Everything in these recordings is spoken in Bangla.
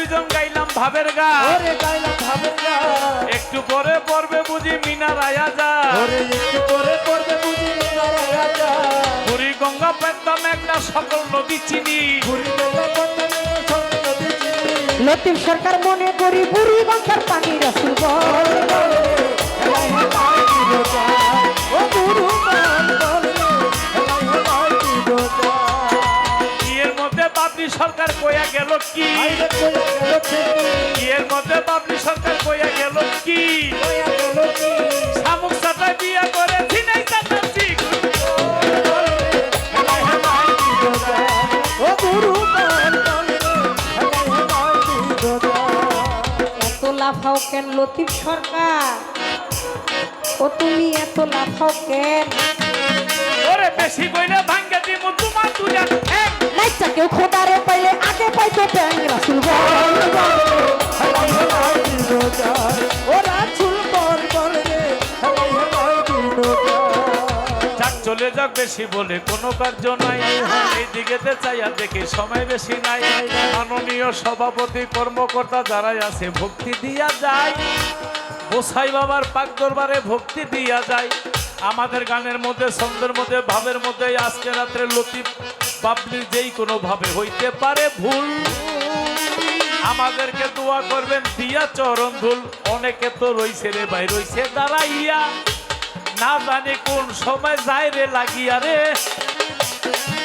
দুইজন গাইলাম ভাবের গান, ওরে গাইলাম ভাবের গান, একটু পরে পড়বে বুঝি মিনার আয়াজা, ওরে একটু পরে পড়বে বুঝি মিনার আয়াজা, বুড়ি গঙ্গা পদ্মা মেঘনা সকল নদী চিনি, বুড়ি গঙ্গা পদ্মা মেঘনা সকল নদী চিনি। লতিফ সরকার মনে করি বুড়ি গঙ্গার পানি রাসূল বল ও গুরু বল বল এর মধ্যে বাবলি সরকার কইয়া গেল কি, এর মধ্যে বাবলি সরকার কইয়া গেল কি, শামুক সাটায় বিয়া করে ছিনাই চাটাচ্ছি ও গুরু এত লাফাও কেন লতিফ সরকার, ও তুমি এত লাফাও কেন? ওরে বেশি কইলে ভাঙ্গা দিমু তোমার দুইটা ঠ্যাং। নাইচা কেউ খোদারে পাইলে আগে পাইতো ব্যাং রাসূল বল ও রাসূল বল বল রে যাক চলে যাক বেশি বলে কোনো কার্য নাই, এই দিকেতে চাইয়া দেখি সময় বেশি নাই, মাননীয় সভাপতি কর্মকর্তা যারাই আছে ভক্তি দিয়া যায়, গোসাই বাবার পাক দরবারে ভক্তি দিয়া যায়। আমাদের গানের মধ্যে ছন্দের মধ্যে ভাবের মধ্যে আজকে রাত্রে লতিফ বাবলির যেই কোনো ভাবে হইতে পারে ভুল, আমাদেরকে দোয়া করবেন দিয়া চরণ ধুল। অনেকে তো রইছে রে ভাই রইছে দাঁড়াইয়া, না জানি কোন সময় যায় রে লাগিয়া রে,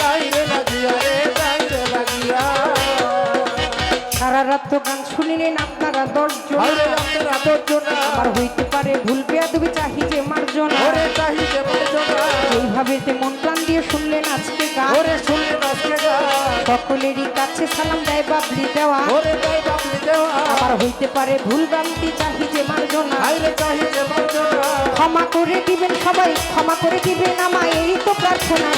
গাইরে লাগিয়া রে গাইরে লাগিয়া সারা রাত তো গান শুনিলেন আপনারা 10 জন, আরে আপনারা 10 জন আমার হইতে পারে ভুল বেয়াদবি চাহি যে মার্জন, ওরে চাহিদে বলজনা এইভাবে যে মন প্রাণ দিয়ে শুনলেন আজকে গান, ওরে শুনলেন আজকে গান সকলেরই কাছে সালাম দেয় বাবলি দেওয়া, ওরে গাই বাবলি দেওয়া আমার হইতে পারে ভুল ভ্রান্তি চাহি যে মার্জন, আইরে চাহিদে বলজনা ক্ষমা করে দিবেন সবাই, ক্ষমা করে দিবেন আমায় এই তো প্রার্থনা।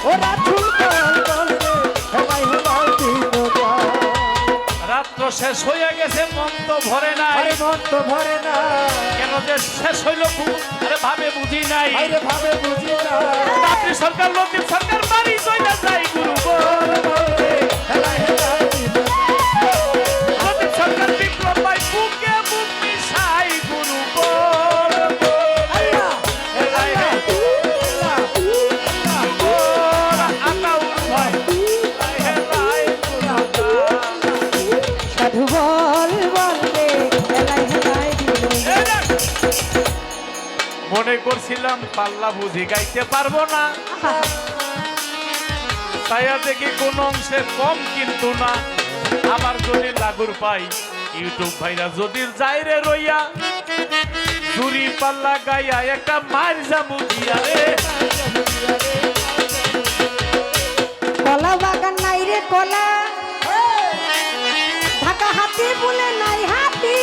ও রাসূল বল বল রে হেলাই হেলাই দিনটা রাত্র শেষ হইয়া গেছে মন তো ভরে নাই, আরে মন তো ভরে না কেন যে শেষ হইল আরে ভাবে বুঝি নাই, আরে ভাবে বুঝি না বাবলি সরকার লতিফ সরকার বাড়ি চইলা যায় গুরু বল বল রে। হেলাই হেলাই লতিফ সরকার বিক্রম ভাই বুকে বুক মিশাই গুরু বল বল রে। হেলাই হেলাই বল আকাউর ভাই হেলাই গুরু বল। সাধু বল বল রে হেলাই হেলাই দিল, মনে করছিলাম পাল্লা বুঝি গাইতে পারবো না, তাইয়া দেখি কোন অংশে কম কিন্তু না, আমার যদি লাগুর পাই ইউটিউব ভাইরা যদি যাইরে রইয়া চুরি পাল্লা গাইয়া একটা মার যাবো দিয়া রে। কলা বাগান নাই রে কলা, ঢাকা হাতি বলে নাই হাতি,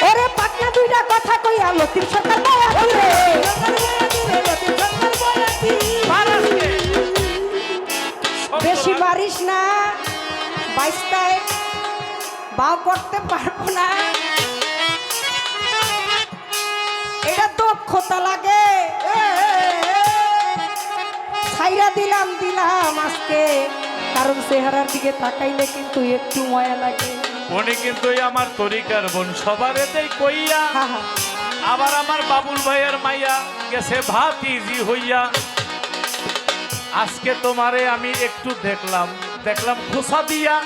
ওরে পাকনা দুইটা কথা কইয়া লতিফ সরকার বয়া দিলে, পারাসকে বেশি বারিশ না, 22টায় বাও করতে পারবো না, এটা দক্ষতা লাগে, ছাইরা দিলাম দিলাম আজকে, কারণ চেহারার দিকে তাকাইলে কিন্তু একটু মায়া লাগে। উনি কিন্তু আমার তরিকার বোন সবার এতেই কইয়া, হা হা আবার আমার বাবুল ভাইয়ের মাইয়া গেছে ভাত ইজি হইয়া। আজকে তোমারে আমি একটু দেখলাম খোসা দিয়া,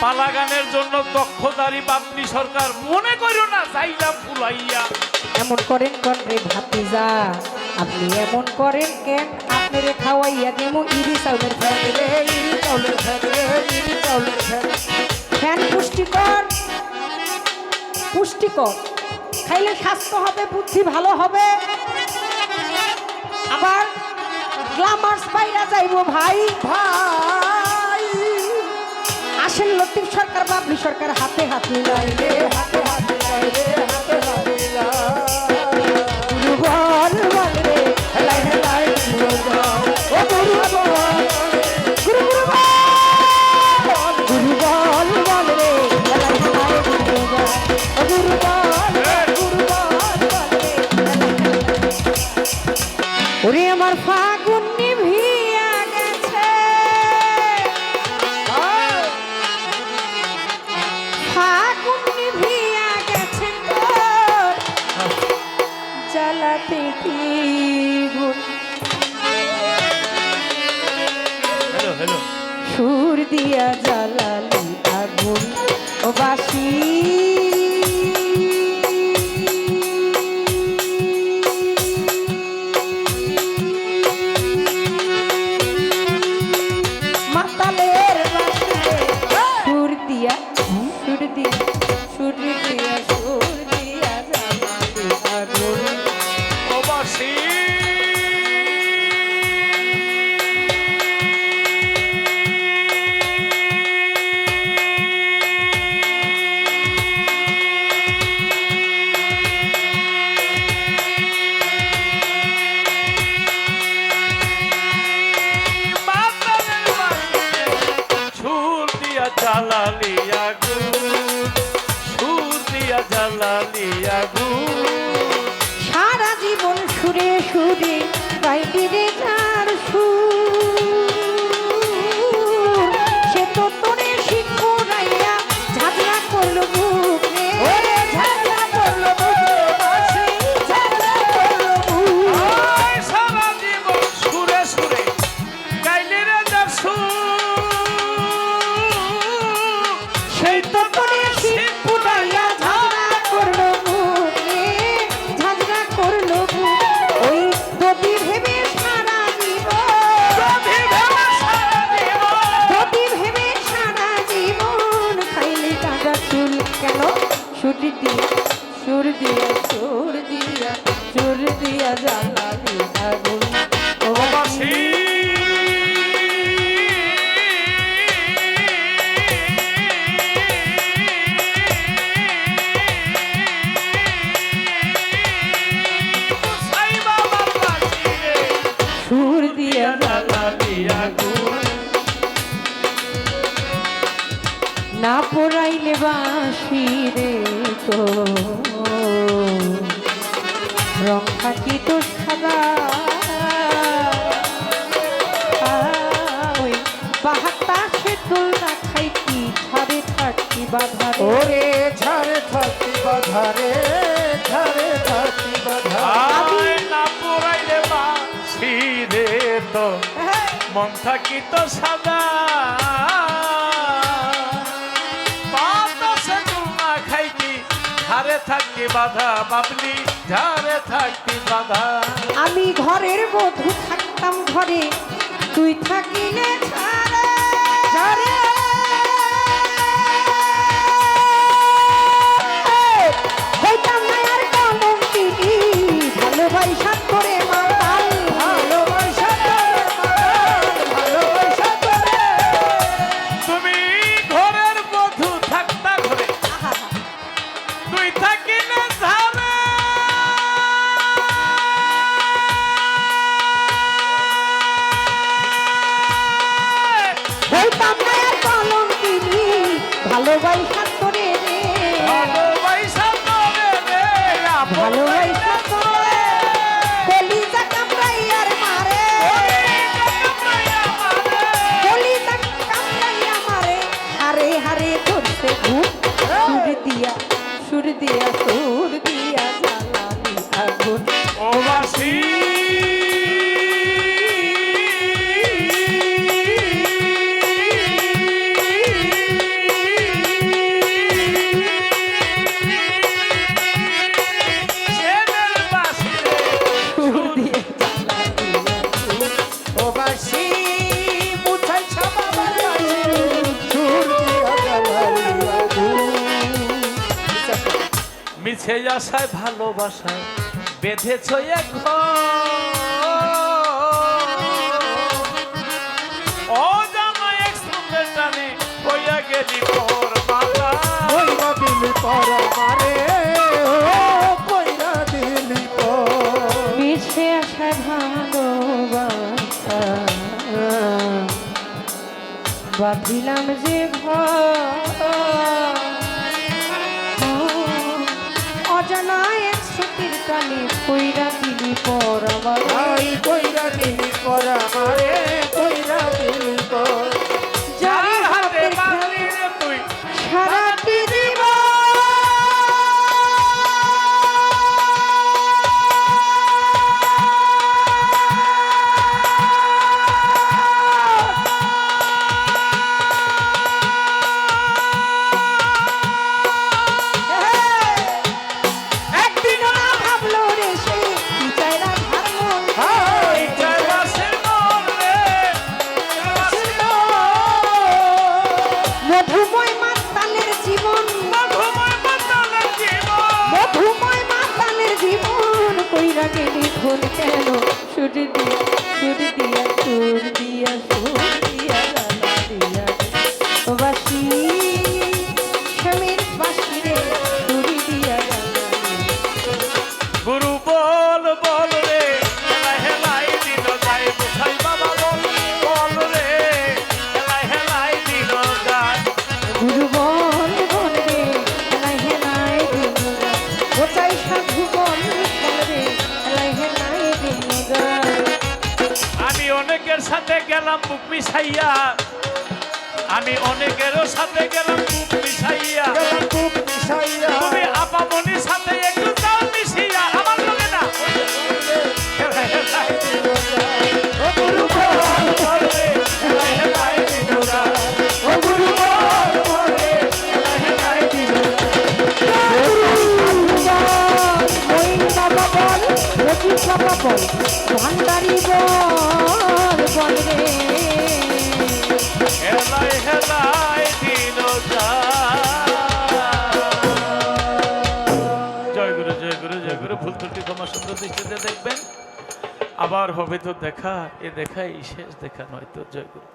পালা গানের জন্য দক্ষদারি বাবলি সরকার মনে করো না চাইলাম ফুলাইয়া। এমন করেন কোন রে ভাতিজা, আপনি এমন করেন কেন, আপনারে খাওয়াইয়া দেমু ইরি চাউলের ফ্যান রে, ইরি চাউলের ফ্যান রে ইরি চাউলের ফ্যান ফ্যান পুষ্টিকর, পুষ্টিকর খাইলে স্বাস্থ্য হবে, বুদ্ধি ভালো হবে, আবার গ্ল্যামার্স পাইরা যাইবো ভাই। ভাই আসেন লতিফ সরকার বাবলি সরকার হাতে হাত মিলাই রে, হাতে হাতে রে হাতে হাতে গুরু বল বল রে হেলাই হেলাই ও গুরু বল, গুরু গুরু বল, গুরু বল বল রে হেলাই হেলাই গুরু বল, ও গুরু বল, গুরু বল বল রে হেলাই হেলাই। ও ওরে আমার ফাগুন নিভিয়া গেছে, ফাগুন নিভিয়া গেছে তোর জ্বালাতে কি গুণ। হ্যালো হ্যালো সুর দিয়া জ্বালালি আগুন ও বাসি, মাতালের বাসিতে সুর দিয়া সুর দিয়া সুর দিয়া সুর দিয়া জ্বালালি আগুন। প্রবাসী জ্বালালি আগুন, সুর দিয়া জ্বালালি আগুন। সারা জীবন সুরে সুরে গাইবি রে যার সুর, সে তো তোরে শিখুরাইয়া ঝাগড়া করলো বুক রে, ঝাগড়া করলো বুক রে, বাঁশি ঝাগড়া করলো বুক। আয় সারা জীবন সুরে সুরে গাইলি রে যার সুর, সেই তো তোরে শিখুরাইয়া ঝাগড়া করলো বুক রে, ঝাগড়া করলো বুক। ওই যদি ভেবে সারা জীবন, যদি ভেবে সারা জীবন, যদি ভেবে সারা জীবন খাইলি টাকা চুল কেন, সুর দিয়া সুর দিয়া সুর দিয়া সুর দিয়া জ্বালালি আগুন ও প্রবাসী সাইবা বাবাসী রে, সুর দিয়া জ্বালালি আগুন। না পোড়াইলে বাঁশি রে তো রং থাকি তো সাদা, ওই বাহাত্তাশে দোলনা খাইতি ঝাড়ে থাকি বাধা রে। ওরে ঝাড়ে থাকি বাধারে, ঝাড়ে থাকি বাধা। আয় না পুরাইলে বাঁশি রে তো মন থাকি তো সাদা, বাতাসে দুলনা খাইতি ঝাড়ে থাকি বাধা, বাবলি ঝাড়ে থাকি বাধা। আমি ঘরের বধূ থাকতাম ঘরে, তুই থাকিলে ঝাড়ে ঝাড়ে, হইতাম না আর কলঙ্কিনী, ভালোবাসা করে মাতাল, ভালোবাসা করে মাতাল, ভালোবাসা করে। তুমি ঘরের বধূ থাকতা ঘরে, তুই থাকি না ঝাড়ে। হইতাম না আর কলঙ্কিনী, ভালোবাসা করে রে, ভালোবাসা করে রে, আপন ভালোবাসা করে কলিজা কামড়াইয়ার মারে, কলিজা কামড়াইয়া মারে, হারে হারে ধরছে ঘুম। সুর দিয়া সুর দিয়া সুর দিয়া জ্বালালি আগুন প্রবাসী ছেলের বাসি রে, সুর দিয়া জ্বালালি আগুন প্রবাসী মুঠাই ছাপাবার বাসি, সুর দিয়া জ্বালালি আগুন। মিছে আশায় ভালোবাসায় বেঁধেছ এক ঘর। ও জামাই এক সঙ্গে টানে হইয়া গেলি তোর মাথা। কইরা দিলি পর মারে, ও কইরা দিলি পর। মিছে আসা ভালোবাসা বাঁধিলাম যে ঘর, অজানা এক স্মৃতির টানে কইরা দিলি পর আমার আই কই সুর দিয়া সুর দিয়া সুর দিয়া সুর দিয়া জ্বালা দিয়া ও বাসি স্বামীর বাসি রে সুর দিয়া জ্বালা দিয়া। গুরু বল বল রে হেলাই হেলাই দিন যায় কোথায় বাবা বল বল রে হেলাই হেলাই দিন যায় গুরু বল বল রে হেলাই হেলাই দিন গায় ও চাই সাধু বল বল রে হেলাই হেলাই দিন গায়। আমি অনেকের সাথে গেলাম বুক মিশাইয়া আমি অনেকেরও সাথে গেলাম বুক মিশাইয়া গেলাম বুক মিশাইয়া তুমি আপামনির সাথে একটু যাও মিশিয়া আমার লগে না হেলাই হেলাই দিন যায় ও গুরু বল বল রে হেলাই হেলাই দিন যায় ও গুরু বল বল রে হেলাই হেলাই দিন ওই বাবা বল রকি বাবা বল ভান্ডারি বল বল রে হেলাই হেলাই দিন জয় গুরু জয় গুরু জয় গুরু ভুল ত্রুটি ক্ষমা সুন্দর দৃষ্টিতে দেখবেন আবার হবে তো দেখা এ দেখাই শেষ দেখা নয় তো জয় গুরু।